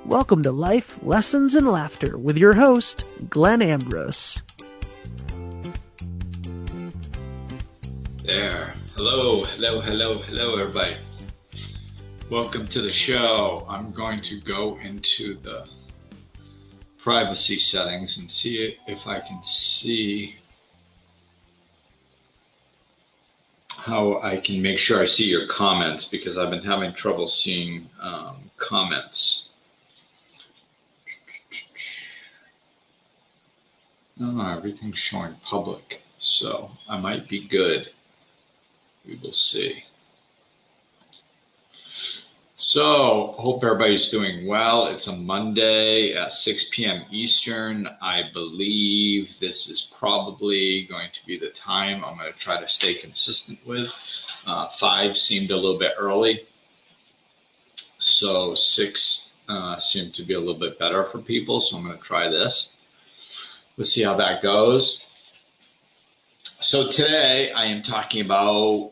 Welcome to Life, Lessons, and Laughter with your host, Glenn Ambrose. There. Hello, everybody. Welcome to the show. I'm going to go into the privacy settings and see if I can see how I can make sure I see your comments, because I've been having trouble seeing comments. No, everything's showing public, so I might be good. We will see. So, hope everybody's doing well. It's a Monday at 6 p.m. Eastern. I believe this is probably going to be the time I'm going to try to stay consistent with. 5 seemed a little bit early, so 6 seemed to be a little bit better for people, so I'm going to try this. Let's see how that goes. So today I am talking about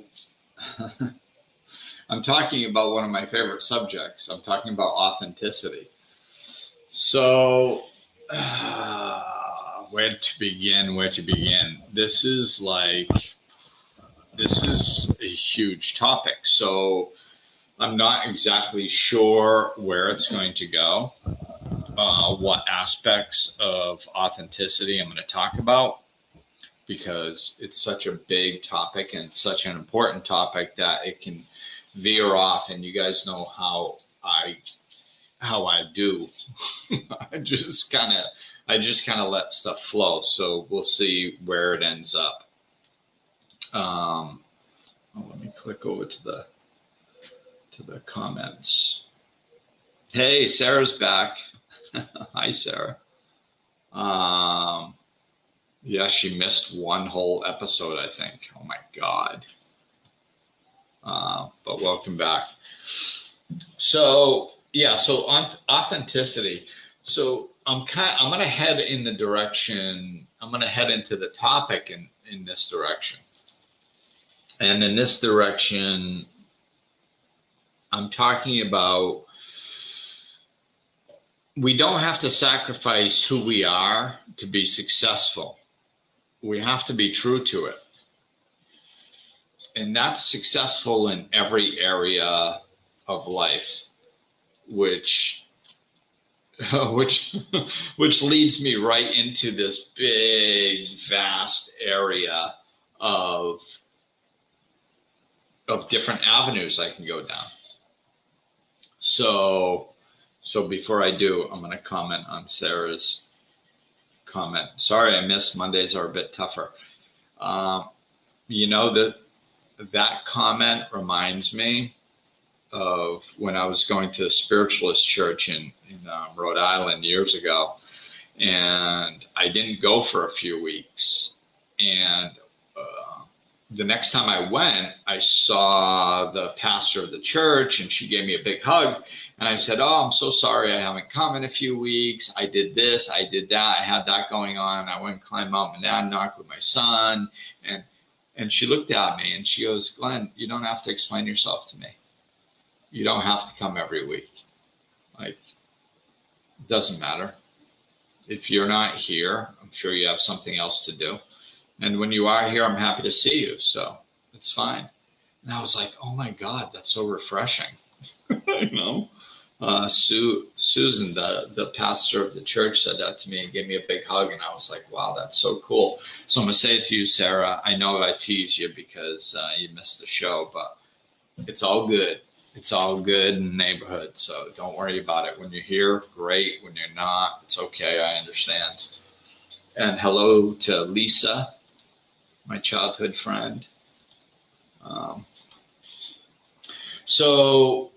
one of my favorite subjects. I'm talking about authenticity. So where to begin? This is a huge topic. So I'm not exactly sure where it's going to go, what aspects of authenticity I'm going to talk about, because it's such a big topic and such an important topic that it can veer off, and you guys know how I do. I just kind of let stuff flow. So we'll see where it ends up. Let me click over to the comments. Hey, Sarah's back. Hi, Sarah. Yeah, she missed one whole episode, I think. Oh my God. But welcome back. So authenticity. So I'm going to head in the direction. I'm going to head into the topic in this direction. And in this direction, I'm talking about, we don't have to sacrifice who we are to be successful. We have to be true to it. And that's successful in every area of life, which leads me right into this big, vast area of different avenues I can go down. So before I do, I'm going to comment on Sarah's comment. Sorry I missed. Mondays are a bit tougher. That comment reminds me of when I was going to a spiritualist church in Rhode Island years ago, and I didn't go for a few weeks. And the next time I went, I saw the pastor of the church, and she gave me a big hug. And I said, "Oh, I'm so sorry I haven't come in a few weeks. I did this, I did that. I had that going on. I went and climbed Mount Monadnock with my son." And she looked at me and she goes, "Glenn, you don't have to explain yourself to me. You don't have to come every week. It doesn't matter. If you're not here, I'm sure you have something else to do. And when you are here, I'm happy to see you. So it's fine." And I was like, oh my God, that's so refreshing. Susan, the pastor of the church, said that to me and gave me a big hug. And I was like, wow, that's so cool. So I'm going to say it to you, Sarah. I know I tease you because you missed the show, but it's all good. It's all good in the neighborhood. So don't worry about it. When you're here, great. When you're not, it's okay. I understand. And hello to Lisa, my childhood friend. So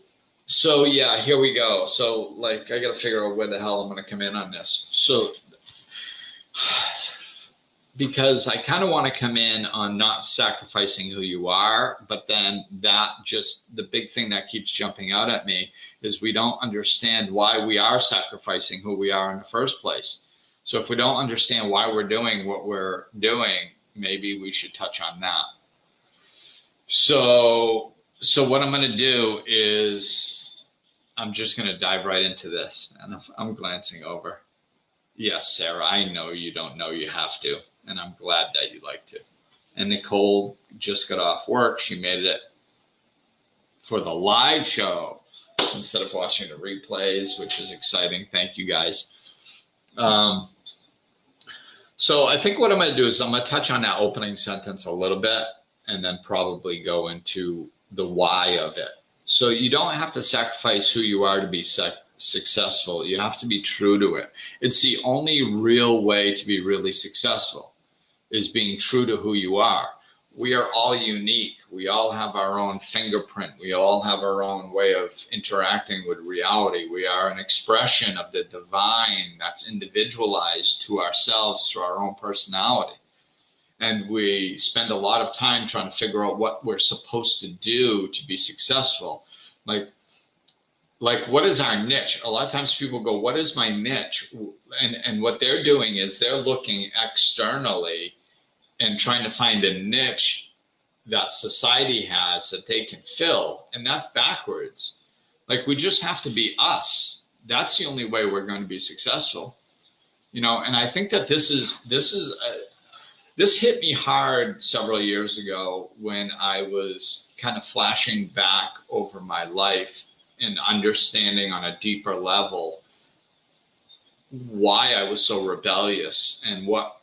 yeah, here we go. So I got to figure out where the hell I'm going to come in on this. So, because I kind of want to come in on not sacrificing who you are, but then the big thing that keeps jumping out at me is we don't understand why we are sacrificing who we are in the first place. So if we don't understand why we're doing what we're doing, maybe we should touch on that. So what I'm going to do is I'm just going to dive right into this. And I'm glancing over. Yes, Sarah, I know you don't know you have to. And I'm glad that you like to. And Nicole just got off work. She made it for the live show instead of watching the replays, which is exciting. Thank you, guys. So I think what I'm going to do is I'm going to touch on that opening sentence a little bit and then probably go into the why of it. So you don't have to sacrifice who you are to be successful. You have to be true to it. It's the only real way to be really successful, is being true to who you are. We are all unique. We all have our own fingerprint. We all have our own way of interacting with reality. We are an expression of the divine that's individualized to ourselves through our own personality. And we spend a lot of time trying to figure out what we're supposed to do to be successful. Like what is our niche? A lot of times people go, what is my niche? And what they're doing is they're looking externally and trying to find a niche that society has that they can fill. And that's backwards. Like, we just have to be us. That's the only way we're going to be successful. And I think that this hit me hard several years ago when I was kind of flashing back over my life and understanding on a deeper level why I was so rebellious and what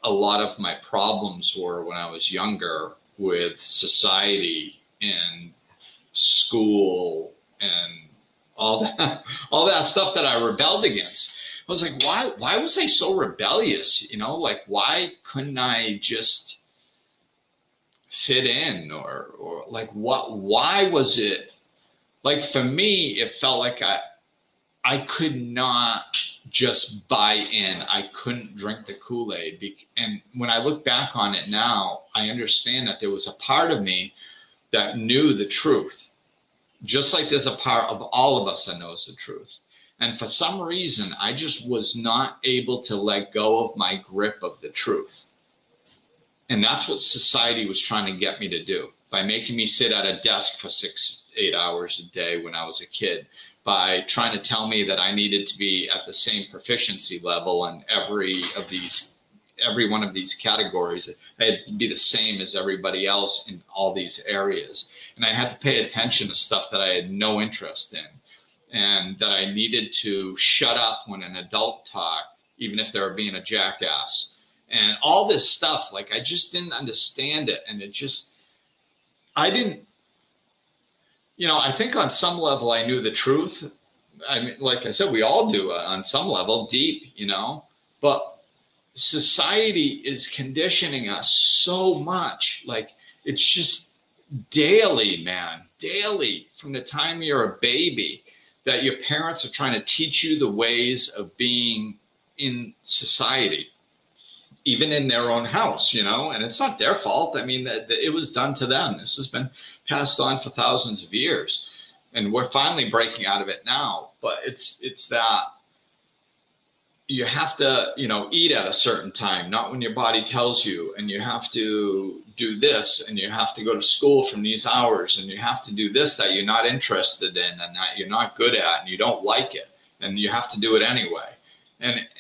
a lot of my problems were when I was younger with society and school and all that stuff that I rebelled against. I was like, why was I so rebellious? Like, why couldn't I just fit in or like why was it like, for me, it felt like I could not just buy in. I couldn't drink the Kool-Aid. And when I look back on it now, I understand that there was a part of me that knew the truth, just like there's a part of all of us that knows the truth. And for some reason, I just was not able to let go of my grip of the truth. And that's what society was trying to get me to do by making me sit at a desk for 6-8 hours a day when I was a kid, by trying to tell me that I needed to be at the same proficiency level in every one of these categories. I had to be the same as everybody else in all these areas. And I had to pay attention to stuff that I had no interest in, and that I needed to shut up when an adult talked, even if they were being a jackass. And all this stuff, like, I just didn't understand it. And I didn't, I think on some level I knew the truth. I mean, like I said, we all do on some level, deep, but society is conditioning us so much. Like, it's just daily, man, daily, from the time you're a baby, that your parents are trying to teach you the ways of being in society, even in their own house, and it's not their fault. I mean, it was done to them. This has been passed on for thousands of years, and we're finally breaking out of it now. But it's that you have to, eat at a certain time, not when your body tells you, and you have to do this, and you have to go to school from these hours, and you have to do this that you're not interested in and that you're not good at and you don't like it, and you have to do it anyway.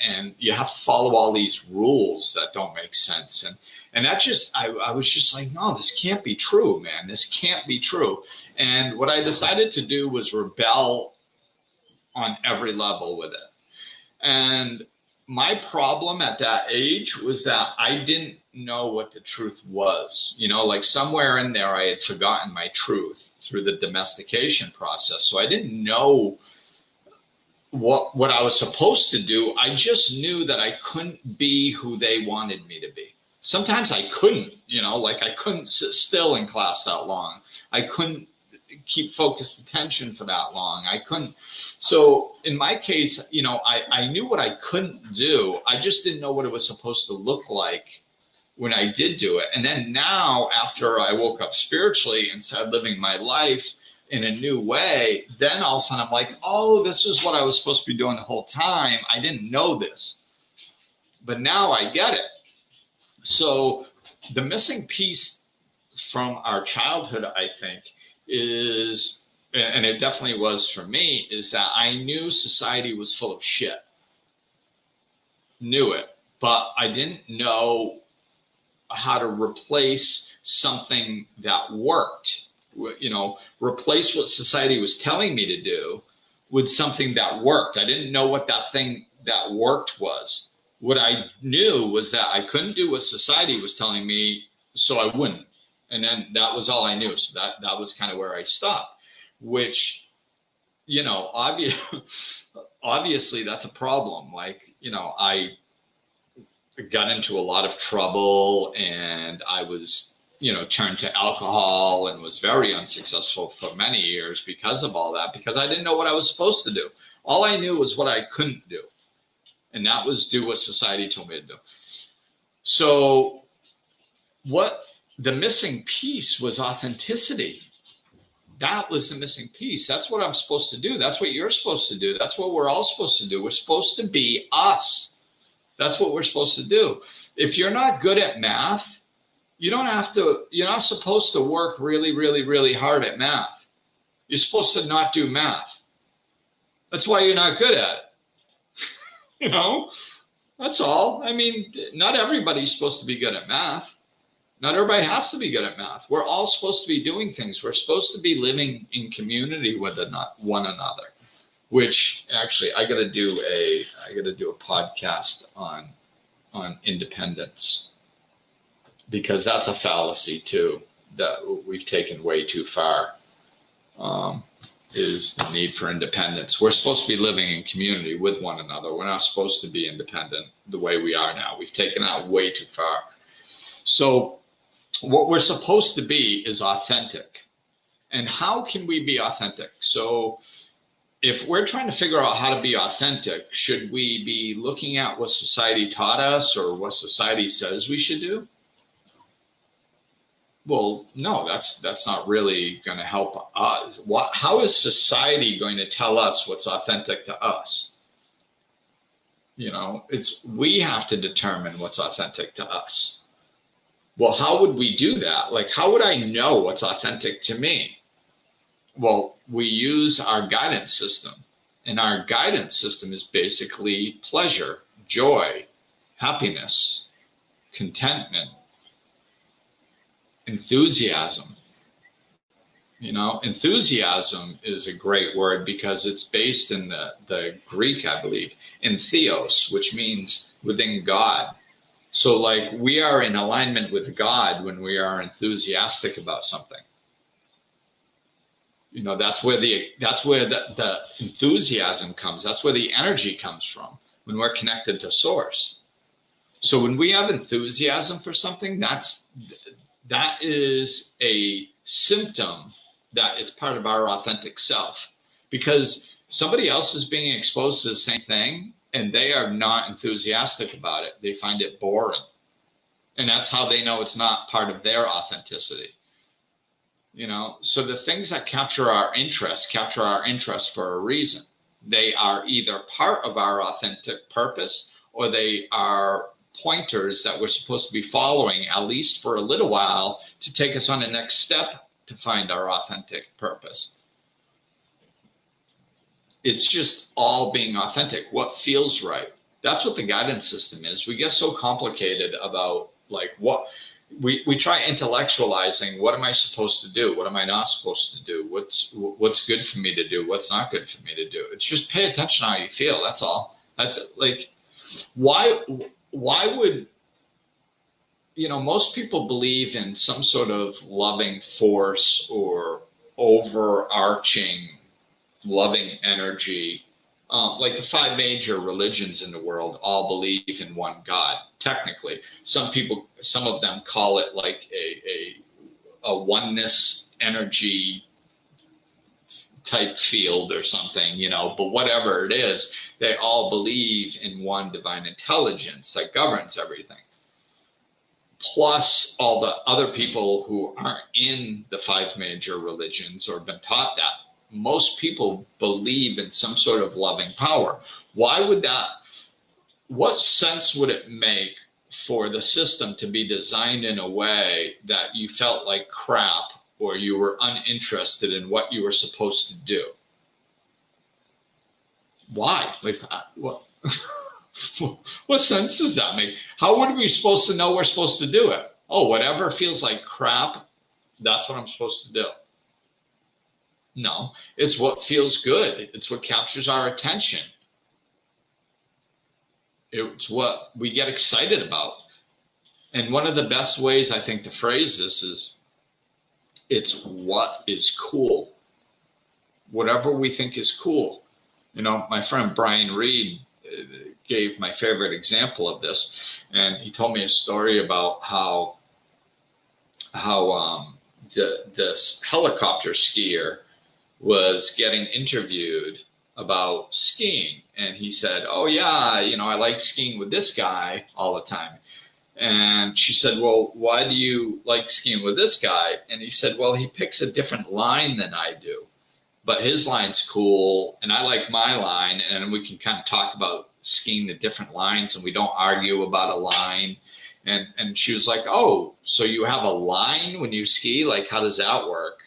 And you have to follow all these rules that don't make sense. And that just, I was just like, no, this can't be true, man. This can't be true. And what I decided to do was rebel on every level with it. And my problem at that age was that I didn't know what the truth was. Like, somewhere in there I had forgotten my truth through the domestication process. So I didn't know what I was supposed to do. I just knew that I couldn't be who they wanted me to be. Sometimes I couldn't, like, I couldn't sit still in class that long. I couldn't keep focused attention for that long. I couldn't. So in my case, I knew what I couldn't do. I just didn't know what it was supposed to look like when I did do it. And then now, after I woke up spiritually and started living my life in a new way, then all of a sudden I'm like, oh, this is what I was supposed to be doing the whole time. I didn't know this, but now I get it. So the missing piece from our childhood, I think, is and it definitely was for me, is that I knew society was full of shit. Knew it, but I didn't know how to replace something that worked. Replace what society was telling me to do with something that worked. I didn't know what that thing that worked was. What I knew was that I couldn't do what society was telling me, so I wouldn't. And then that was all I knew. So that was kind of where I stopped, which, obviously that's a problem. Like, I got into a lot of trouble, and I was, turned to alcohol and was very unsuccessful for many years because of all that, because I didn't know what I was supposed to do. All I knew was what I couldn't do. And that was do what society told me to do. So what the missing piece was authenticity. That was the missing piece. That's what I'm supposed to do. That's what you're supposed to do. That's what we're all supposed to do. We're supposed to be us. That's what we're supposed to do. If you're not good at math, you're not supposed to work really, really, really hard at math. You're supposed to not do math. That's why you're not good at it. That's all. I mean, not everybody's supposed to be good at math. Not everybody has to be good at math. We're all supposed to be doing things. We're supposed to be living in community with one another, which actually I got to do a podcast on independence, because that's a fallacy too that we've taken way too far. Is the need for independence. We're supposed to be living in community with one another. We're not supposed to be independent the way we are now. We've taken that way too far. So what we're supposed to be is authentic. And how can we be authentic? So if we're trying to figure out how to be authentic, should we be looking at what society taught us or what society says we should do? Well, no, that's not really going to help us. How is society going to tell us what's authentic to us? We have to determine what's authentic to us. Well, how would we do that? Like, how would I know what's authentic to me? Well, we use our guidance system, and our guidance system is basically pleasure, joy, happiness, contentment, enthusiasm. Enthusiasm is a great word because it's based in the Greek, I believe, in theos, which means within God. So like we are in alignment with God when we are enthusiastic about something. That's where the enthusiasm comes. That's where the energy comes from, when we're connected to source. So when we have enthusiasm for something, that is a symptom that it's part of our authentic self, because somebody else is being exposed to the same thing and they are not enthusiastic about it. They find it boring. And that's how they know it's not part of their authenticity. So the things that capture our interest for a reason. They are either part of our authentic purpose, or they are pointers that we're supposed to be following, at least for a little while, to take us on the next step to find our authentic purpose. It's just all being authentic. What feels right. That's what the guidance system is. We get so complicated about like what we try intellectualizing. What am I supposed to do? What am I not supposed to do? What's good for me to do? What's not good for me to do? It's just pay attention to how you feel. That's all. That's like, why would, most people believe in some sort of loving force or overarching loving energy. Like the 5 major religions in the world all believe in one God. Technically, some of them call it like a oneness energy type field or something, but whatever it is, they all believe in one divine intelligence that governs everything. Plus all the other people who aren't in the 5 major religions or been taught that. Most people believe in some sort of loving power. Why would that? What sense would it make for the system to be designed in a way that you felt like crap or you were uninterested in what you were supposed to do. Why? Like, what? What sense does that make? How would we be supposed to know we're supposed to do it? Oh, whatever feels like crap, that's what I'm supposed to do. No, it's what feels good. It's what captures our attention. It's what we get excited about. And one of the best ways I think to phrase this is, it's what is cool. Whatever we think is cool. You know, my friend Brian Reed gave my favorite example of this, and he told me a story about how this helicopter skier was getting interviewed about skiing, and he said, "Oh yeah, you know, I like skiing with this guy all the time." And she said, "Well, why do you like skiing with this guy?" And he said, "Well, he picks a different line than I do, but his line's cool, and I like my line, and we can kind of talk about skiing the different lines, and we don't argue about a line." And she was like, "Oh, so you have a line when you ski? Like, how does that work?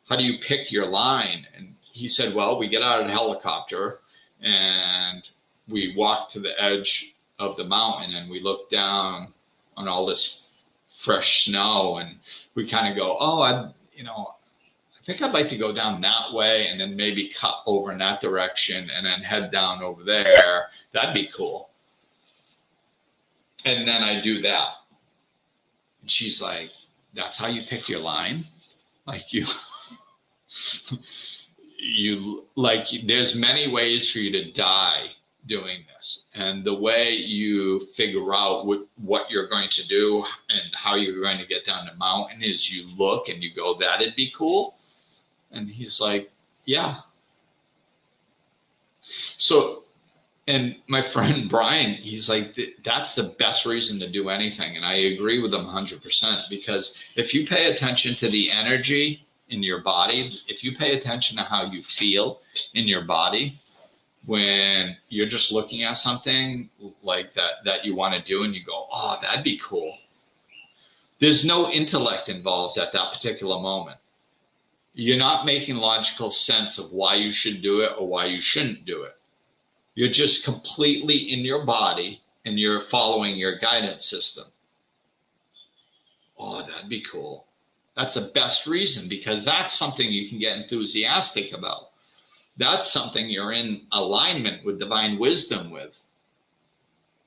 How do you pick your line?" And he said, "Well, we get out of the helicopter and we walk to the edge of the mountain and we look down on all this fresh snow, and we kind of go, oh, I think I'd like to go down that way and then maybe cut over in that direction and then head down over there. That'd be cool." And then I do that. And she's like, "That's how you pick your line? Like you like, there's many ways for you to die doing this. And the way you figure out what you're going to do and how you're going to get down the mountain is you look and you go, that'd be cool." And he's like, "Yeah." So, and my friend Brian, he's like, that's the best reason to do anything. And I agree with him 100%, because if you pay attention to the energy in your body, if you pay attention to how you feel in your body, when you're just looking at something like that you want to do and you go, oh, that'd be cool. There's no intellect involved at that particular moment. You're not making logical sense of why you should do it or why you shouldn't do it. You're just completely in your body and you're following your guidance system. Oh, that'd be cool. That's the best reason, because that's something you can get enthusiastic about. That's something you're in alignment with divine wisdom with.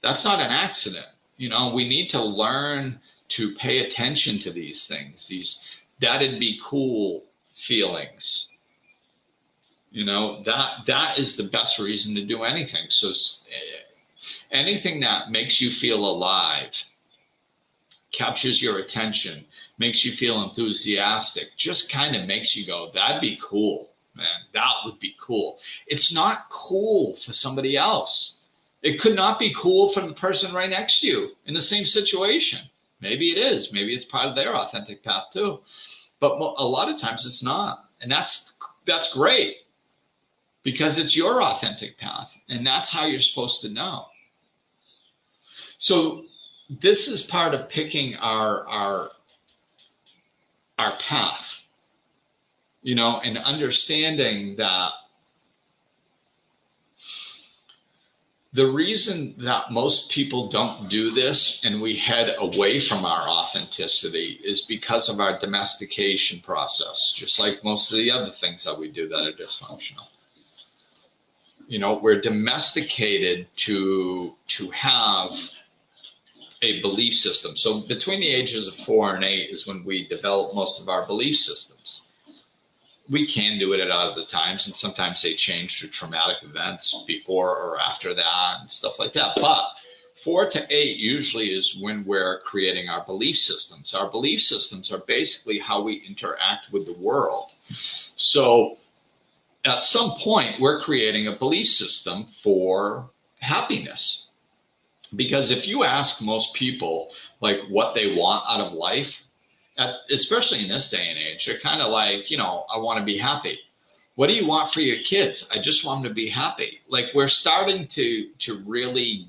That's not an accident. You know, we need to learn to pay attention to these things, that'd be cool feelings. You know, that is the best reason to do anything. So anything that makes you feel alive, captures your attention, makes you feel enthusiastic, just kind of makes you go, that'd be cool, man. That would be cool. It's not cool for somebody else. It could not be cool for the person right next to you in the same situation. Maybe it is. Maybe it's part of their authentic path too. But a lot of times it's not. And that's great, because it's your authentic path. And that's how you're supposed to know. So this is part of picking our path, you know, and understanding that the reason that most people don't do this and we head away from our authenticity is because of our domestication process, just like most of the other things that we do that are dysfunctional. You know, we're domesticated to have a belief system. So between the ages of 4 and 8 is when we develop most of our belief systems. We can do it at other times, and sometimes they change to traumatic events before or after that and stuff like that. But 4 to 8 usually is when we're creating our belief systems. Our belief systems are basically how we interact with the world. So at some point, we're creating a belief system for happiness. Because if you ask most people like what they want out of life, especially in this day and age, they're kind of like, you know, I want to be happy. What do you want for your kids? I just want them to be happy. Like, we're starting to really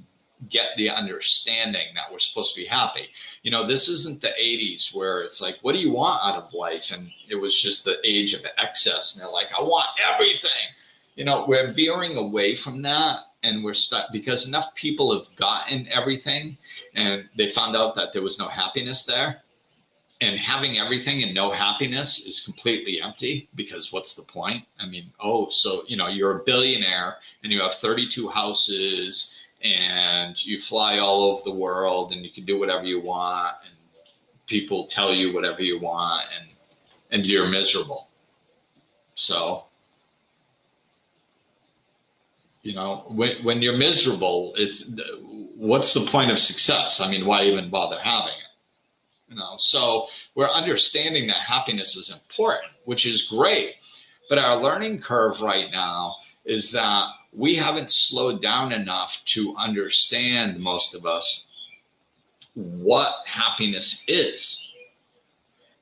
get the understanding that we're supposed to be happy. This isn't the 80s where it's like, what do you want out of life? And it was just the age of excess. And they're like, I want everything. We're veering away from that. And we're stuck because enough people have gotten everything and they found out that there was no happiness there. And having everything and no happiness is completely empty, because what's the point? I mean, so you're a billionaire and you have 32 houses and you fly all over the world and you can do whatever you want and people tell you whatever you want and you're miserable. So, when you're miserable, what's the point of success? I mean, why even bother having it? So we're understanding that happiness is important, which is great. But our learning curve right now is that we haven't slowed down enough to understand, most of us, what happiness is.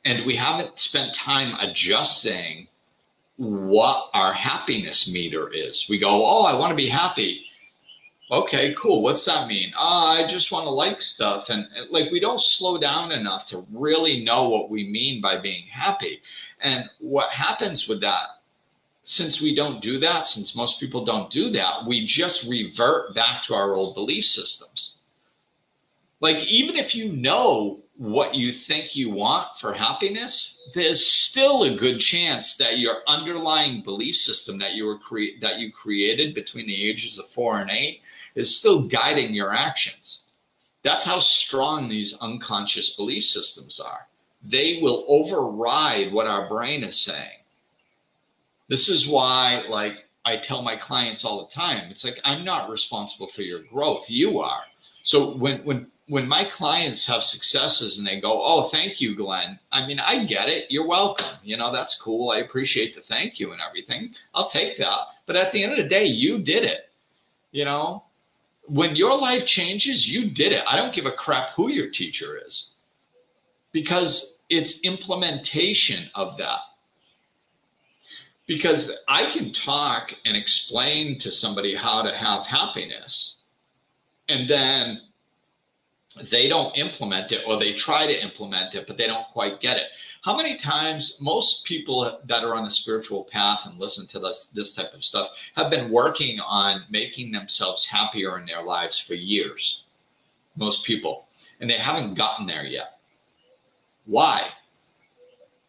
And we haven't spent time adjusting what our happiness meter is. We go, I want to be happy. Okay, cool. What's that mean? I just want to like stuff. And we don't slow down enough to really know what we mean by being happy. And what happens with that, since we don't do that, since most people don't do that, we just revert back to our old belief systems. Even if you know what you think you want for happiness, there's still a good chance that your underlying belief system that you created between the ages of 4 and 8 is still guiding your actions. That's how strong these unconscious belief systems are. They will override what our brain is saying. This is why, I tell my clients all the time, it's like, I'm not responsible for your growth. You are. So when my clients have successes and they go, thank you, Glenn. I mean, I get it. You're welcome. That's cool. I appreciate the thank you and everything. I'll take that. But at the end of the day, you did it. When your life changes, you did it. I don't give a crap who your teacher is, because it's implementation of that. Because I can talk and explain to somebody how to have happiness, and then they don't implement it, or they try to implement it, but they don't quite get it. How many times most people that are on the spiritual path and listen to this type of stuff have been working on making themselves happier in their lives for years? Most people. And they haven't gotten there yet. Why?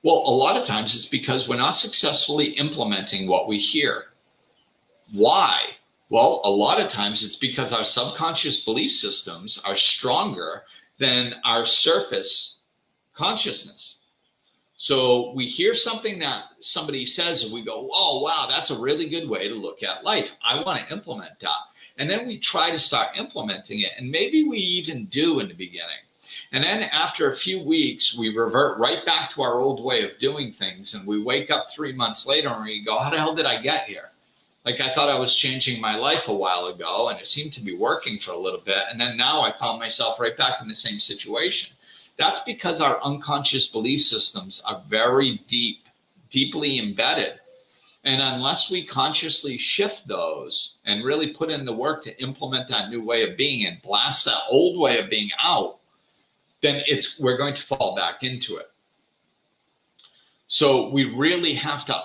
Well, a lot of times it's because we're not successfully implementing what we hear. Why? Well, a lot of times it's because our subconscious belief systems are stronger than our surface consciousness. So we hear something that somebody says and we go, oh, wow, that's a really good way to look at life. I want to implement that. And then we try to start implementing it. And maybe we even do in the beginning. And then after a few weeks, we revert right back to our old way of doing things. And we wake up 3 months later and we go, how the hell did I get here? I thought I was changing my life a while ago and it seemed to be working for a little bit. And then now I found myself right back in the same situation. That's because our unconscious belief systems are very deeply embedded. And unless we consciously shift those and really put in the work to implement that new way of being and blast that old way of being out, then we're going to fall back into it. So we really have to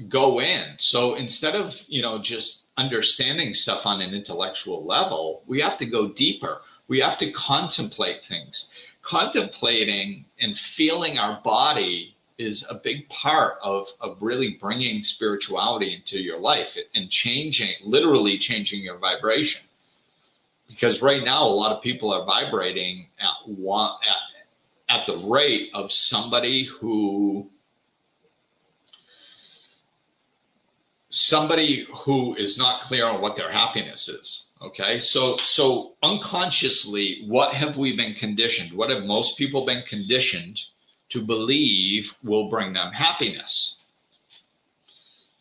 go in. So instead of, just understanding stuff on an intellectual level, we have to go deeper. We have to contemplate things. Contemplating and feeling our body is a big part of really bringing spirituality into your life and literally changing your vibration. Because right now, a lot of people are vibrating at the rate of somebody who is not clear on what their happiness is. Okay, so unconsciously, what have we been conditioned? What have most people been conditioned to believe will bring them happiness?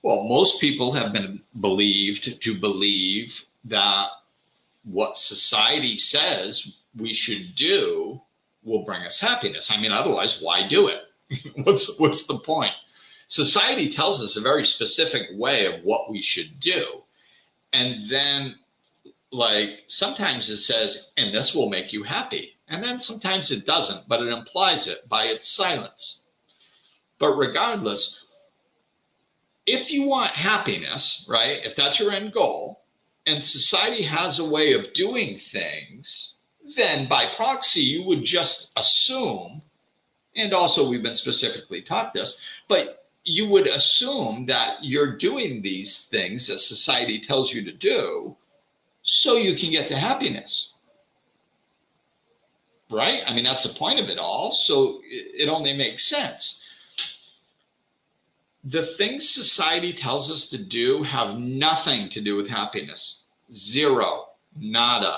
Well, most people have been believed to believe that what society says we should do will bring us happiness. I mean, otherwise, why do it? What's the point? Society tells us a very specific way of what we should do. And then like sometimes it says, and this will make you happy. And then sometimes it doesn't, but it implies it by its silence. But regardless, if you want happiness, right, if that's your end goal, and society has a way of doing things, then by proxy, you would just assume, and also we've been specifically taught this, but you would assume that you're doing these things that society tells you to do so you can get to happiness. Right? I mean, that's the point of it all. So it only makes sense. The things society tells us to do have nothing to do with happiness. Zero. Nada.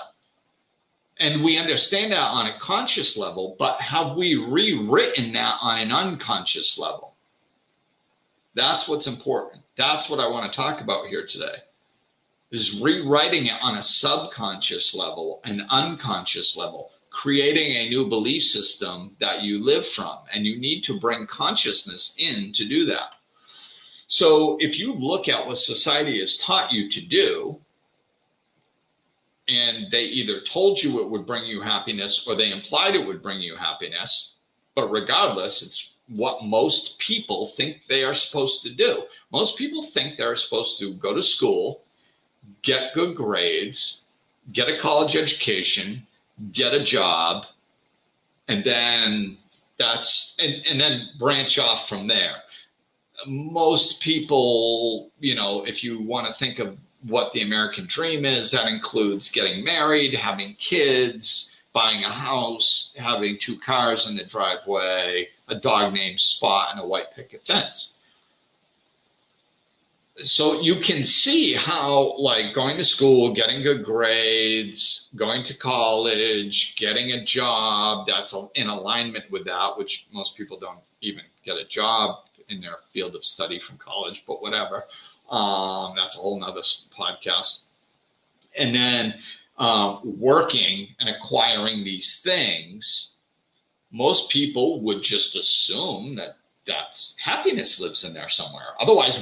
And we understand that on a conscious level, but have we rewritten that on an unconscious level? That's what's important. That's what I want to talk about here today, is rewriting it on a subconscious level, an unconscious level, creating a new belief system that you live from. And you need to bring consciousness in to do that. So if you look at what society has taught you to do, and they either told you it would bring you happiness or they implied it would bring you happiness, but regardless, it's what most people think they are supposed to do. Most people think they're supposed to go to school, get good grades, get a college education, get a job, and then and then branch off from there. Most people, if you want to think of what the American dream is, that includes getting married, having kids, buying a house, having 2 cars in the driveway, a dog named Spot, and a white picket fence. So you can see how, like, going to school, getting good grades, going to college, getting a job, that's in alignment with that, which most people don't even get a job in their field of study from college, but whatever. That's a whole nother podcast. And then working and acquiring these things, most people would just assume that happiness lives in there somewhere. Otherwise,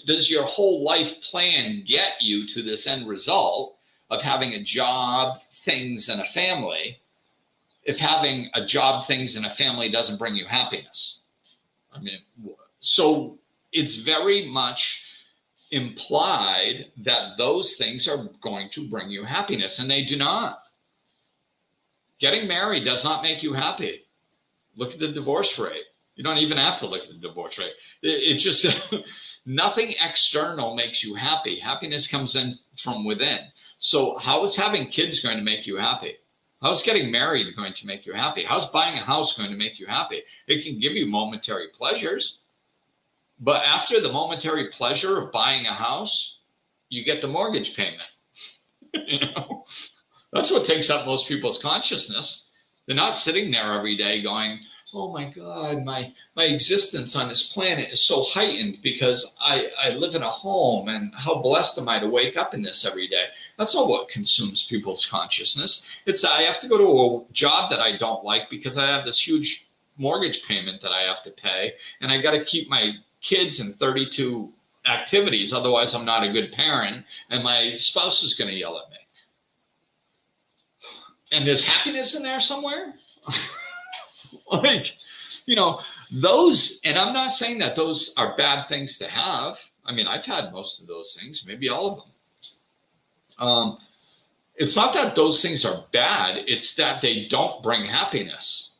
does your whole life plan get you to this end result of having a job, things, and a family, if having a job, things, and a family doesn't bring you happiness? I mean, so it's very much implied that those things are going to bring you happiness, and they do not. Getting married does not make you happy. Look at the divorce rate. You don't even have to look at the divorce rate. It just, nothing external makes you happy. Happiness comes in from within. So how is having kids going to make you happy? How is getting married going to make you happy? How is buying a house going to make you happy? It can give you momentary pleasures, but after the momentary pleasure of buying a house, you get the mortgage payment. That's what takes up most people's consciousness. They're not sitting there every day going, oh my God, my existence on this planet is so heightened because I live in a home, and how blessed am I to wake up in this every day. That's not what consumes people's consciousness. It's I have to go to a job that I don't like because I have this huge mortgage payment that I have to pay, and I got to keep my kids in 32 activities. Otherwise, I'm not a good parent, and my spouse is going to yell at me. And there's happiness in there somewhere. Those, and I'm not saying that those are bad things to have. I mean, I've had most of those things, maybe all of them. It's not that those things are bad. It's that they don't bring happiness.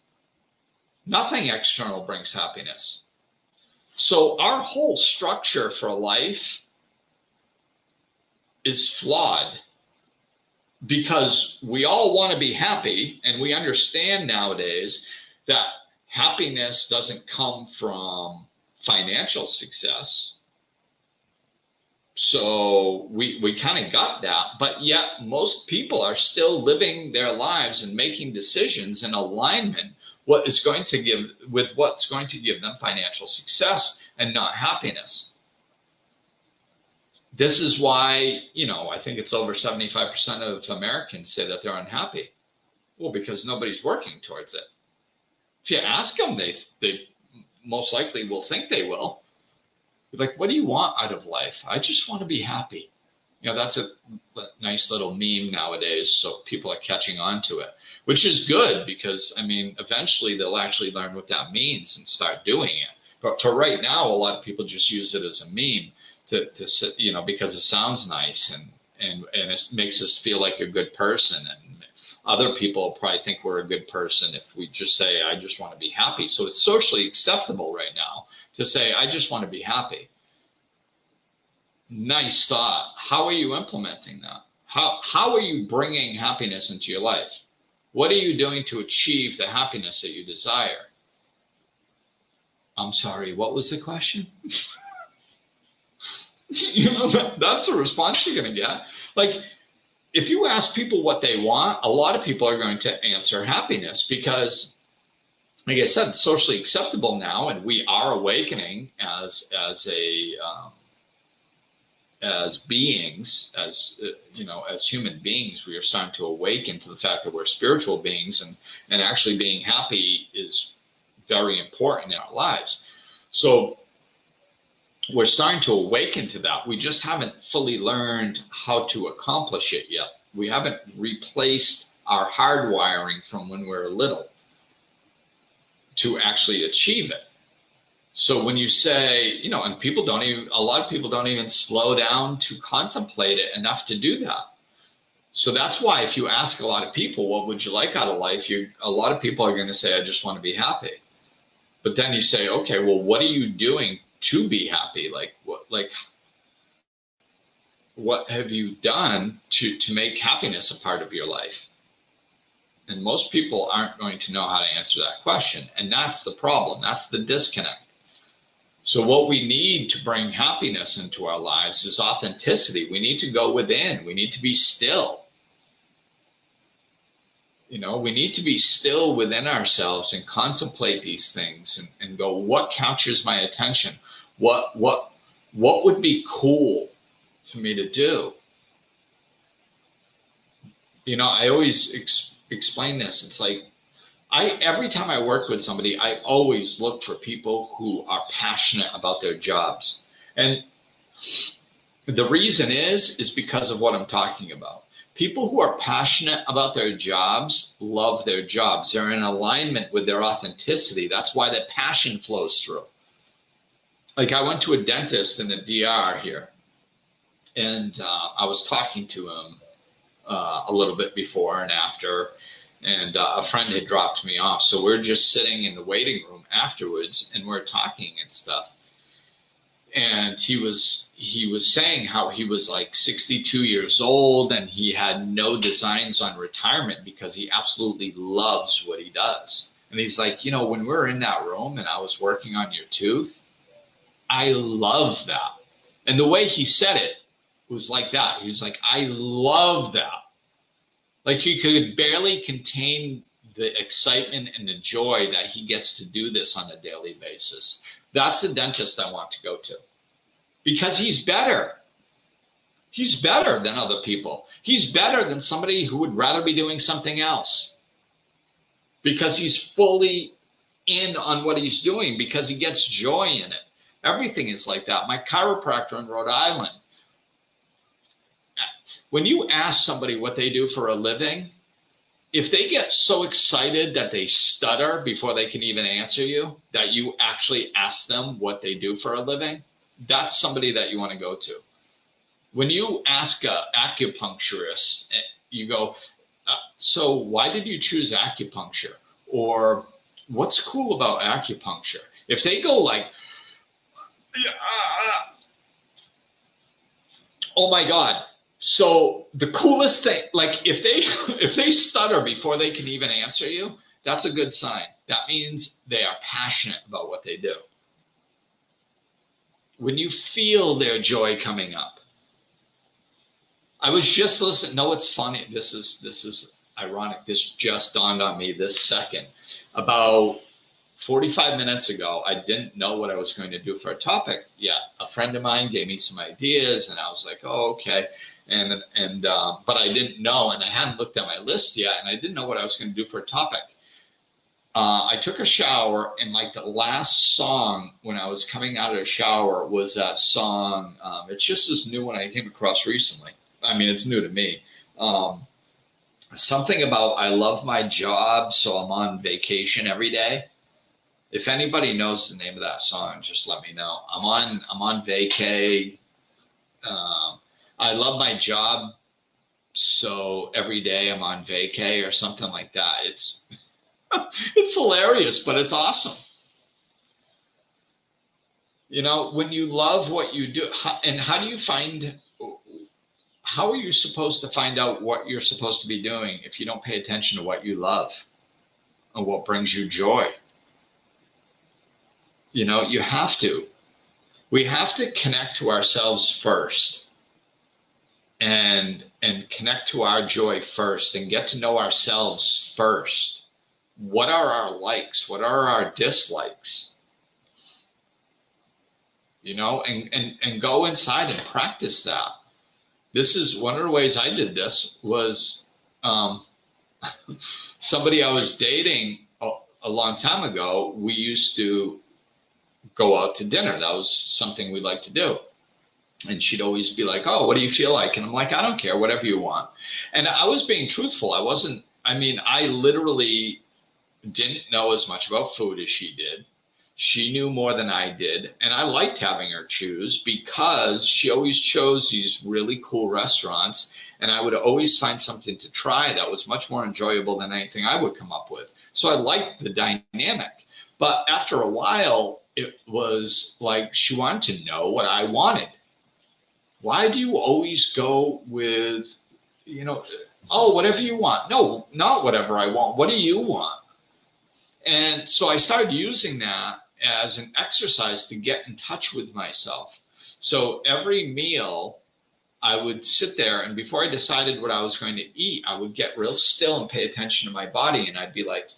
Nothing external brings happiness. So our whole structure for life is flawed, because we all want to be happy, and we understand nowadays that happiness doesn't come from financial success. So we kind of got that, but yet most people are still living their lives and making decisions in alignment what's going to give them financial success and not happiness. This is why, I think it's over 75% of Americans say that they're unhappy. Well, because nobody's working towards it. If you ask them, they most likely will think they will. You're like, what do you want out of life? I just want to be happy. That's a nice little meme nowadays. So people are catching on to it, which is good because, eventually they'll actually learn what that means and start doing it. But for right now, a lot of people just use it as a meme to sit, because it sounds nice and it makes us feel like a good person. And other people probably think we're a good person if we just say, I just want to be happy. So it's socially acceptable right now to say, I just want to be happy. Nice thought. How are you implementing that? How are you bringing happiness into your life? What are you doing to achieve the happiness that you desire? I'm sorry, what was the question? That's the response you're going to get. Like, if you ask people what they want, a lot of people are going to answer happiness because, like I said, it's socially acceptable now, and we are awakening as beings, as human beings. We are starting to awaken to the fact that we're spiritual beings, and actually being happy is very important in our lives. So we're starting to awaken to that. We just haven't fully learned how to accomplish it yet. We haven't replaced our hardwiring from when we were little to actually achieve it. So when you say, and a lot of people don't even slow down to contemplate it enough to do that. So that's why if you ask a lot of people, what would you like out of life? A lot of people are going to say, I just want to be happy. But then you say, okay, well, what are you doing to be happy? What have you done to make happiness a part of your life? And most people aren't going to know how to answer that question. And that's the problem. That's the disconnect. So what we need to bring happiness into our lives is authenticity. We need to go within. We need to be still. We need to be still within ourselves and contemplate these things and go, what captures my attention? What would be cool for me to do? I always explain this. It's like, every time I work with somebody, I always look for people who are passionate about their jobs. And the reason is because of what I'm talking about. People who are passionate about their jobs love their jobs. They're in alignment with their authenticity. That's why the passion flows through. Like, I went to a dentist in the DR here, and I was talking to him a little bit before and after, and a friend had dropped me off. So we're just sitting in the waiting room afterwards, and we're talking and stuff. And he was saying how he was like 62 years old and he had no designs on retirement because he absolutely loves what he does. And he's like, when we were in that room and I was working on your tooth, I love that. And the way he said it was like that. He was like, I love that. Like, he could barely contain the excitement and the joy that he gets to do this on a daily basis. That's a dentist I want to go to because he's better. He's better than other people. He's better than somebody who would rather be doing something else because he's fully in on what he's doing because he gets joy in it. Everything is like that. My chiropractor in Rhode Island, when you ask somebody what they do for a living, if they get so excited that they stutter before they can even answer you, that you actually ask them what they do for a living, that's somebody that you want to go to. When you ask an acupuncturist, you go, so why did you choose acupuncture? Or what's cool about acupuncture? If they go like, oh my God. So the coolest thing, like if they stutter before they can even answer you, that's a good sign. That means they are passionate about what they do. When you feel their joy coming up. I was just listening. No, it's funny. This is ironic. This just dawned on me this second. About 45 minutes ago, I didn't know what I was going to do for a topic yet. A friend of mine gave me some ideas, and I was like, oh, okay. But I didn't know, and I hadn't looked at my list yet, and I didn't know what I was going to do for a topic. I took a shower, and like the last song when I was coming out of the shower was that song. It's just this new one I came across recently. I mean, it's new to me. Something about I love my job, so I'm on vacation every day. If anybody knows the name of that song, just let me know. I'm on vacay. I love my job, so every day I'm on vacay or something like that. It's it's hilarious, but it's awesome. You know, when you love what you do, and how are you supposed to find out what you're supposed to be doing if you don't pay attention to what you love and what brings you joy? You know, you have to. We have to connect to ourselves first and connect to our joy first and get to know ourselves first. What are our likes? What are our dislikes? You know, and go inside and practice that. This is one of the ways I did this was somebody I was dating a long time ago. We used to go out to dinner. That was something we liked to do. And she'd always be like, oh, what do you feel like? And I'm like, I don't care, whatever you want. And I was being truthful. I literally didn't know as much about food as she did. She knew more than I did. And I liked having her choose because she always chose these really cool restaurants. And I would always find something to try that was much more enjoyable than anything I would come up with. So I liked the dynamic. But after a while, it was like she wanted to know what I wanted. Why do you always go with, oh, whatever you want? No, not whatever I want. What do you want? And so I started using that as an exercise to get in touch with myself. So every meal I would sit there, and before I decided what I was going to eat, I would get real still and pay attention to my body. And I'd be like,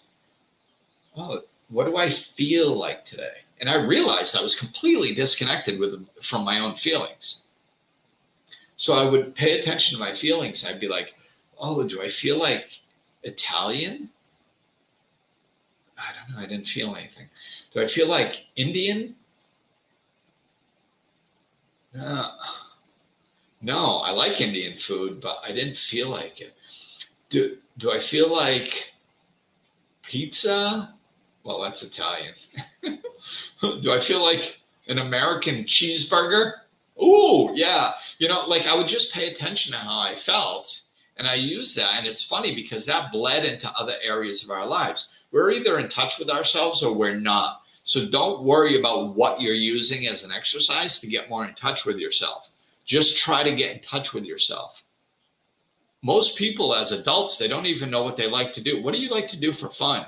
oh, what do I feel like today? And I realized I was completely disconnected from my own feelings. So I would pay attention to my feelings. I'd be like, oh, do I feel like Italian? I don't know. I didn't feel anything. Do I feel like Indian? No, I like Indian food, but I didn't feel like it. Do I feel like pizza? Well, that's Italian. Do I feel like an American cheeseburger? Ooh, yeah. I would just pay attention to how I felt, and I use that. And it's funny because that bled into other areas of our lives. We're either in touch with ourselves or we're not. So don't worry about what you're using as an exercise to get more in touch with yourself. Just try to get in touch with yourself. Most people as adults, they don't even know what they like to do. What do you like to do for fun?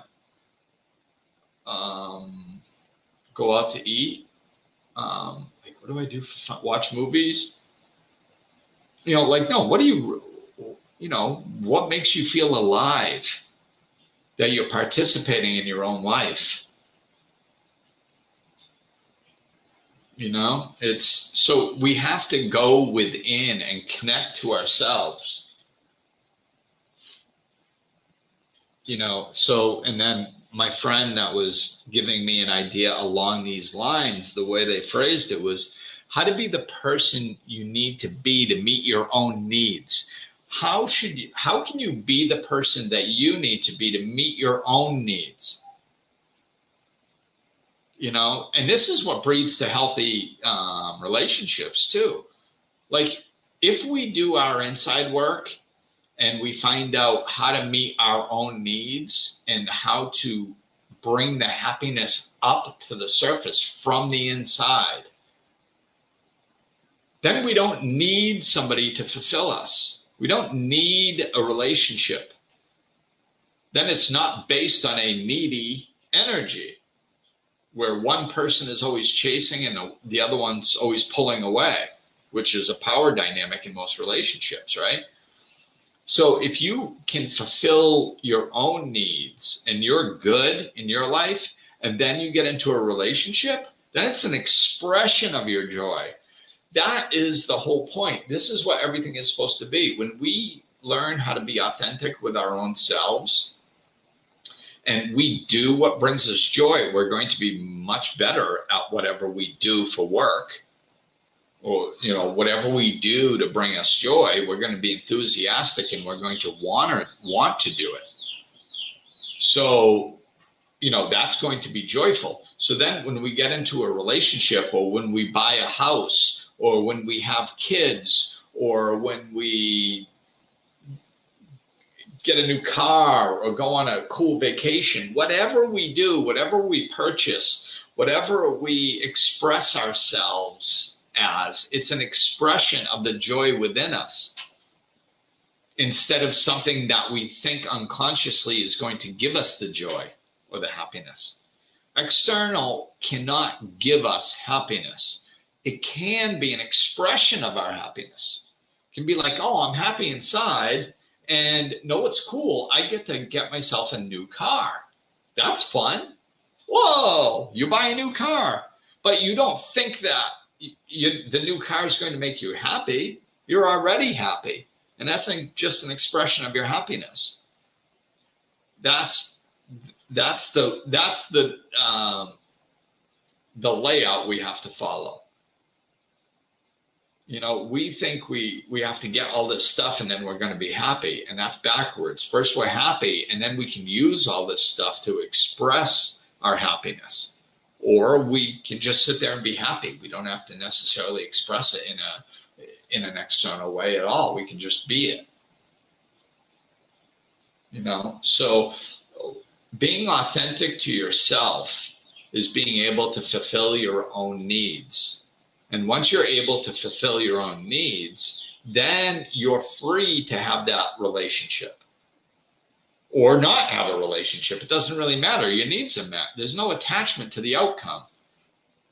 Go out to eat. What do I do for fun? Watch movies. No, what makes you feel alive? That you're participating in your own life. It's so we have to go within and connect to ourselves. And then my friend that was giving me an idea along these lines, the way they phrased it was how to be the person you need to be to meet your own needs. How can you be the person that you need to be to meet your own needs? And this is what breeds to healthy relationships too. Like if we do our inside work and we find out how to meet our own needs and how to bring the happiness up to the surface from the inside, then we don't need somebody to fulfill us. We don't need a relationship. Then it's not based on a needy energy where one person is always chasing and the other one's always pulling away, which is a power dynamic in most relationships, right? So if you can fulfill your own needs and you're good in your life, and then you get into a relationship, then it's an expression of your joy. That is the whole point. This is what everything is supposed to be. When we learn how to be authentic with our own selves and we do what brings us joy, we're going to be much better at whatever we do for work, or whatever we do to bring us joy. We're going to be enthusiastic, and we're going to want to do it. So that's going to be joyful. So then when we get into a relationship, or when we buy a house, or when we have kids, or when we get a new car, or go on a cool vacation, whatever we do, whatever we purchase, whatever we express ourselves as, it's an expression of the joy within us, instead of something that we think unconsciously is going to give us the joy or the happiness. External cannot give us happiness. It can be an expression of our happiness. It can be like, oh, I'm happy inside, and know what's cool? I get to get myself a new car. That's fun. Whoa, you buy a new car, but you don't think that the new car is going to make you happy. You're already happy, and that's just an expression of your happiness. That's the layout we have to follow. We think we have to get all this stuff and then we're going to be happy, and that's backwards. First we're happy, and then we can use all this stuff to express our happiness, or we can just sit there and be happy. We don't have to necessarily express it in an external way at all. We can just be it. So being authentic to yourself is being able to fulfill your own needs. And once you're able to fulfill your own needs, then you're free to have that relationship or not have a relationship. It doesn't really matter. Your needs are met. There's no attachment to the outcome.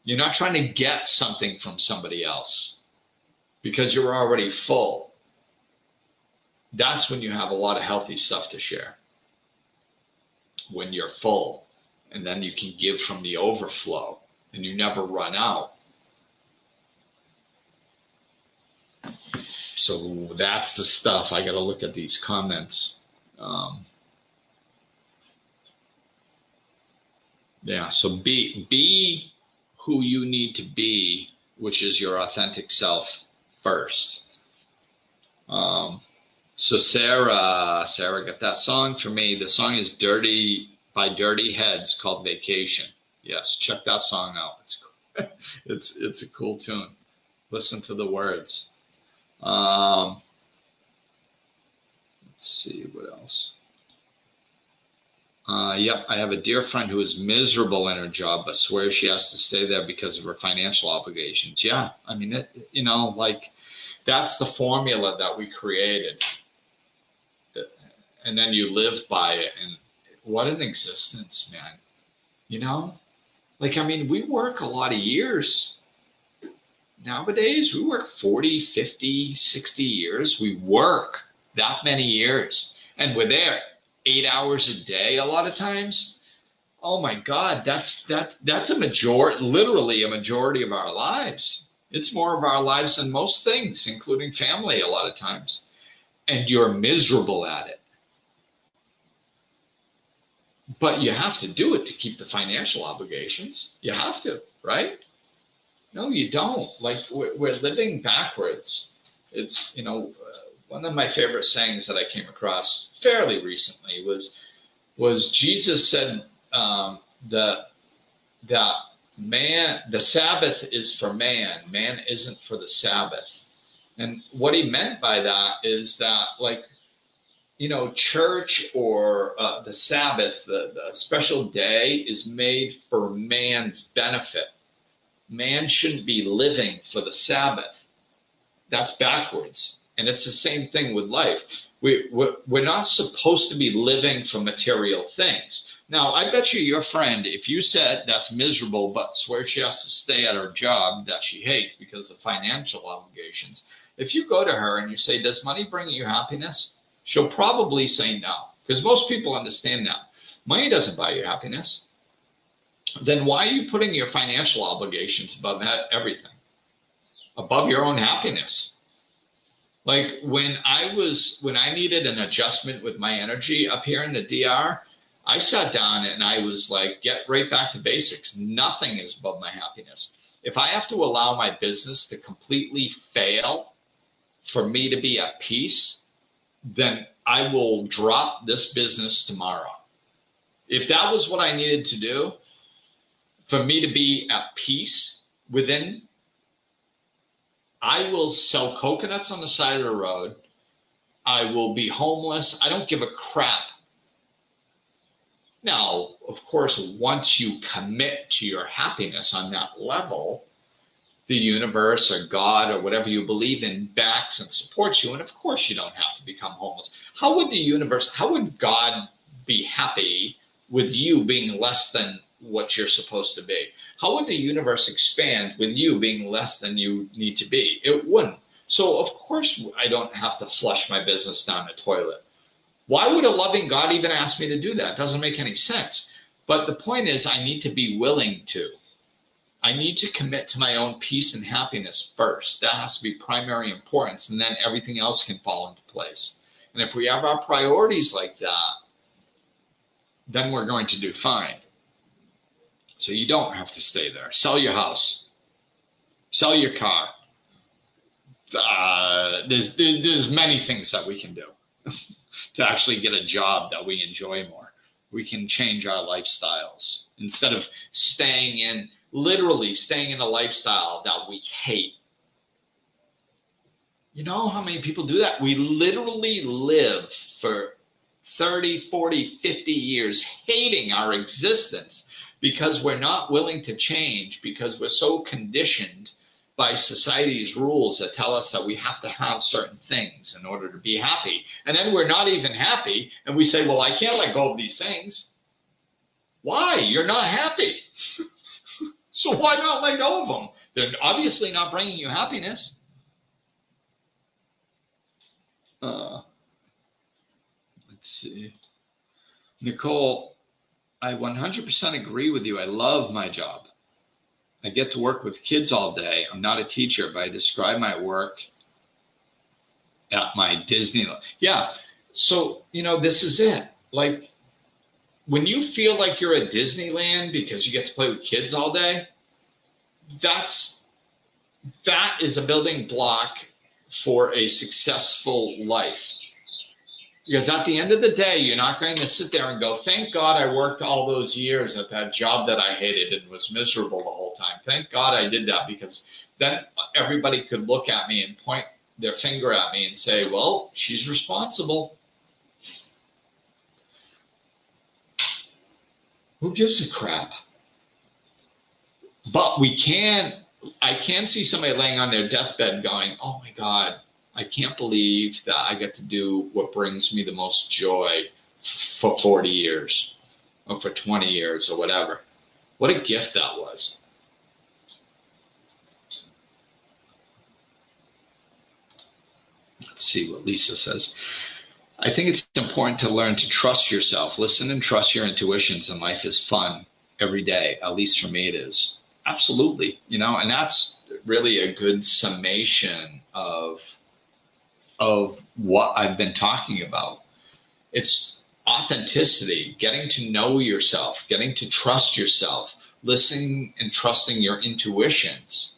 You're not trying to get something from somebody else because you're already full. That's when you have a lot of healthy stuff to share. When you're full, and then you can give from the overflow, and you never run out. So that's the stuff. I got to look at these comments. So be who you need to be, which is your authentic self first. So Sarah got that song for me. The song is by Dirty Heads called Vacation. Yes, check that song out. It's cool. It's a cool tune. Listen to the words. Let's see what else. Yep, I have a dear friend who is miserable in her job, but swears she has to stay there because of her financial obligations. Yeah, I mean, that's the formula that we created. And then you live by it. And what an existence, man. We work a lot of years. Nowadays, we work 40, 50, 60 years. We work that many years. And we're there 8 hours a day a lot of times. Oh my God, that's literally a majority of our lives. It's more of our lives than most things, including family a lot of times. And you're miserable at it. But you have to do it to keep the financial obligations. You have to, right? No, you don't. We're living backwards. It's, one of my favorite sayings that I came across fairly recently was Jesus said that the Sabbath is for man. Man isn't for the Sabbath. And what he meant by that is that, church or the Sabbath, the special day is made for man's benefit. Man shouldn't be living for the Sabbath. That's backwards. And it's the same thing with life. We're not supposed to be living for material things. Now, I bet you your friend, if you said that's miserable, but swears she has to stay at her job that she hates because of financial obligations, if you go to her and you say, does money bring you happiness? She'll probably say no, because most people understand that. Money doesn't buy you happiness. Then why are you putting your financial obligations above everything? Above your own happiness? When I needed an adjustment with my energy up here in the DR, I sat down and I was like, get right back to basics. Nothing is above my happiness. If I have to allow my business to completely fail for me to be at peace, then I will drop this business tomorrow. If that was what I needed to do for me to be at peace within, I will sell coconuts on the side of the road. I will be homeless. I don't give a crap. Now, of course, once you commit to your happiness on that level, the universe or God or whatever you believe in backs and supports you. And of course, you don't have to become homeless. How would God be happy with you being less than what you're supposed to be? How would the universe expand with you being less than you need to be? It wouldn't. So of course, I don't have to flush my business down the toilet. Why would a loving God even ask me to do that? It doesn't make any sense. But the point is, I need to be willing to. I need to commit to my own peace and happiness first. That has to be primary importance, and then everything else can fall into place. And if we have our priorities like that, then we're going to do fine. So you don't have to stay there. Sell your house. Sell your car. There's many things that we can do to actually get a job that we enjoy more. We can change our lifestyles instead of literally staying in a lifestyle that we hate. You know how many people do that? We literally live for 30, 40, 50 years hating our existence because we're not willing to change, because we're so conditioned by society's rules that tell us that we have to have certain things in order to be happy. And then we're not even happy, and we say, well, I can't let go of these things. Why? You're not happy. So why not let go of them? They're obviously not bringing you happiness. Let's see. Nicole, I 100% agree with you. I love my job. I get to work with kids all day. I'm not a teacher, but I describe my work at my Disneyland. Yeah. So, this is it. Like, when you feel like you're at Disneyland because you get to play with kids all day, that is a building block for a successful life. Because at the end of the day, you're not going to sit there and go, thank God I worked all those years at that job that I hated and was miserable the whole time. Thank God I did that, because then everybody could look at me and point their finger at me and say, well, she's responsible. Who gives a crap? But I can see somebody laying on their deathbed going, oh my God, I can't believe that I get to do what brings me the most joy for 40 years or for 20 years or whatever. What a gift that was. Let's see what Lisa says. I think it's important to learn to trust yourself. Listen and trust your intuitions, and life is fun every day. At least for me it is. Absolutely. And that's really a good summation of what I've been talking about. It's authenticity, getting to know yourself, getting to trust yourself, listening and trusting your intuitions,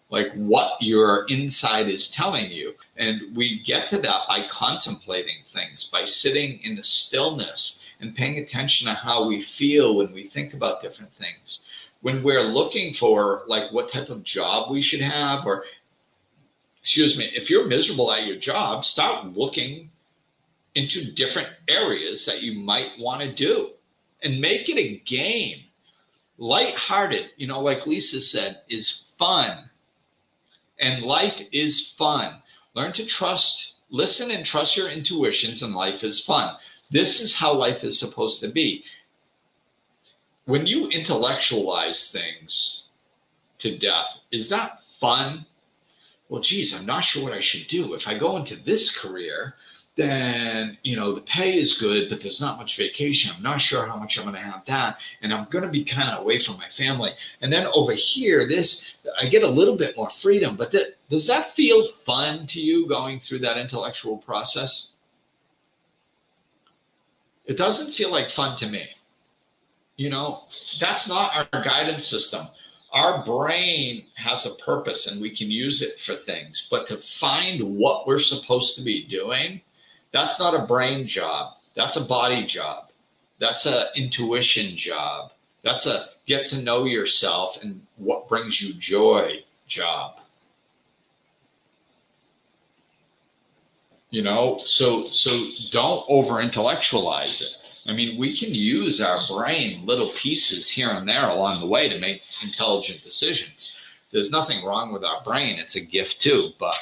like what your inside is telling you. And we get to that by contemplating things, by sitting in the stillness and paying attention to how we feel when we think about different things. When we're looking for like what type of job we should have, or if you're miserable at your job, start looking into different areas that you might want to do and make it a game. Lighthearted, like Lisa said, is fun. And life is fun. Learn to listen and trust your intuitions, and life is fun. This is how life is supposed to be. When you intellectualize things to death, is that fun? Well, geez, I'm not sure what I should do. If I go into this career, then, the pay is good, but there's not much vacation. I'm not sure how much I'm going to have that. And I'm going to be kind of away from my family. And then over here, I get a little bit more freedom. But does that feel fun to you, going through that intellectual process? It doesn't feel like fun to me. That's not our guidance system. Our brain has a purpose and we can use it for things, but to find what we're supposed to be doing, that's not a brain job. That's a body job. That's an intuition job. That's a get to know yourself and what brings you joy job. So don't over intellectualize it. I mean, we can use our brain, little pieces here and there along the way to make intelligent decisions. There's nothing wrong with our brain. It's a gift too, but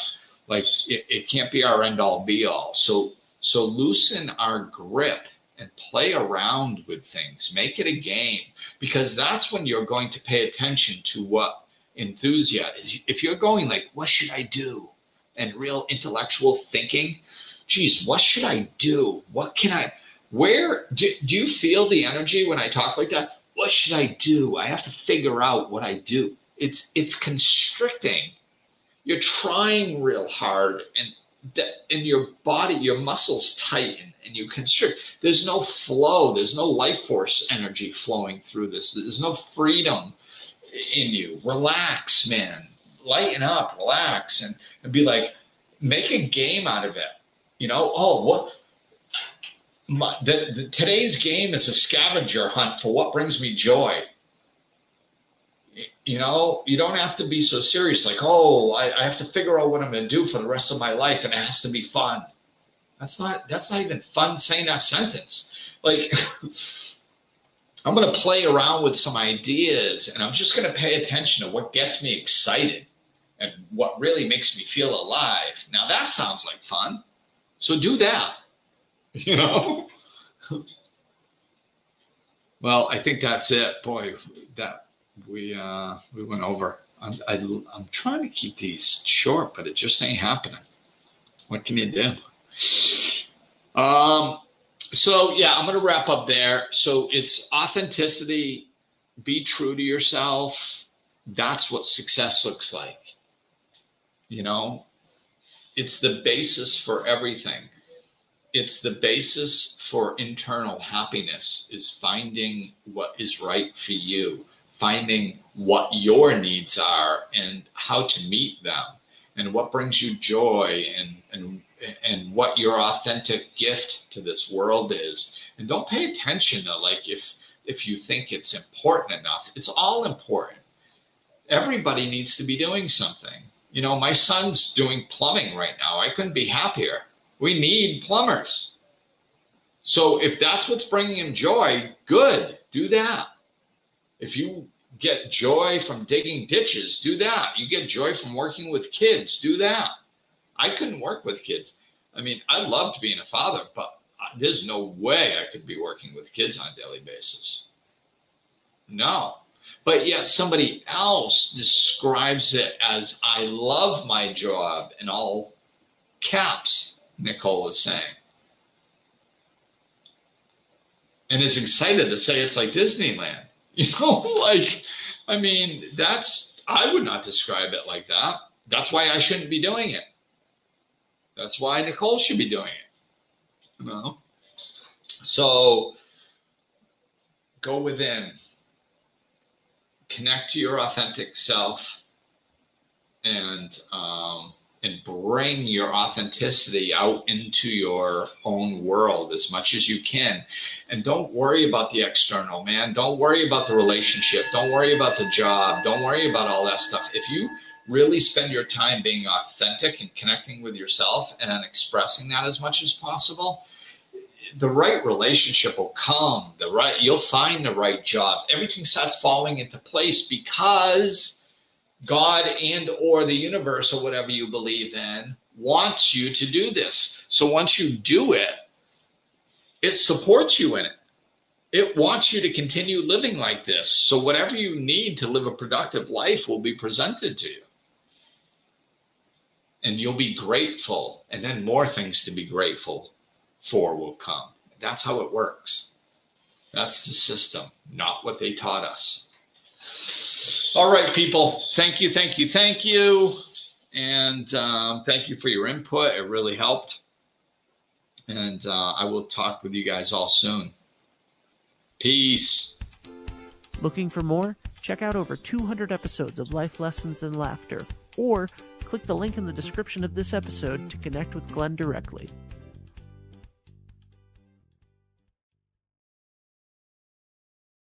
it can't be our end all be all. So loosen our grip and play around with things. Make it a game, because that's when you're going to pay attention to what enthusiasm is. If you're going like, what should I do? And real intellectual thinking, geez, what should I do? What can I, where, do you feel the energy when I talk like that? What should I do? I have to figure out what I do. It's constricting. You're trying real hard and your body, your muscles tighten and you constrict. There's no flow. There's no life force energy flowing through this. There's no freedom in you. Relax, man. Lighten up, relax, and be like, make a game out of it. Today's game is a scavenger hunt for what brings me joy. You don't have to be so serious, like, I have to figure out what I'm going to do for the rest of my life, and it has to be fun. That's not even fun saying that sentence. Like, I'm going to play around with some ideas, and I'm just going to pay attention to what gets me excited and what really makes me feel alive. Now that sounds like fun. So do that, Well, I think that's it. Boy, that we went over. I'm trying to keep these short, but it just ain't happening. What can you do? So yeah, I'm going to wrap up there. So it's authenticity, be true to yourself. That's what success looks like. It's the basis for everything. It's the basis for internal happiness, is finding what is right for you, finding what your needs are and how to meet them, and what brings you joy and what your authentic gift to this world is. And don't pay attention to if you think it's important enough. It's all important. Everybody needs to be doing something. My son's doing plumbing right now. I couldn't be happier. We need plumbers. So if that's what's bringing him joy, good, do that. If you get joy from digging ditches, do that. You get joy from working with kids, do that. I couldn't work with kids. I mean, I loved being a father, but there's no way I could be working with kids on a daily basis. No. But yet somebody else describes it as, I love my job, in all caps, Nicole is saying. And is excited to say it's like Disneyland. I would not describe it like that. That's why I shouldn't be doing it. That's why Nicole should be doing it. So go within. Connect to your authentic self and bring your authenticity out into your own world as much as you can. And don't worry about the external, man. Don't worry about the relationship. Don't worry about the job. Don't worry about all that stuff. If you really spend your time being authentic and connecting with yourself and expressing that as much as possible, the right relationship will come. You'll find the right jobs. Everything starts falling into place because God and or the universe or whatever you believe in wants you to do this. So once you do it, it supports you in it. It wants you to continue living like this. So whatever you need to live a productive life will be presented to you. And you'll be grateful. And then more things to be grateful for will come. That's how it works. That's the system, not what they taught us. All right, people. Thank you. And thank you for your input. It really helped. And I will talk with you guys all soon. Peace. Looking for more? Check out over 200 episodes of Life Lessons in Laughter, or click the link in the description of this episode to connect with Glenn directly.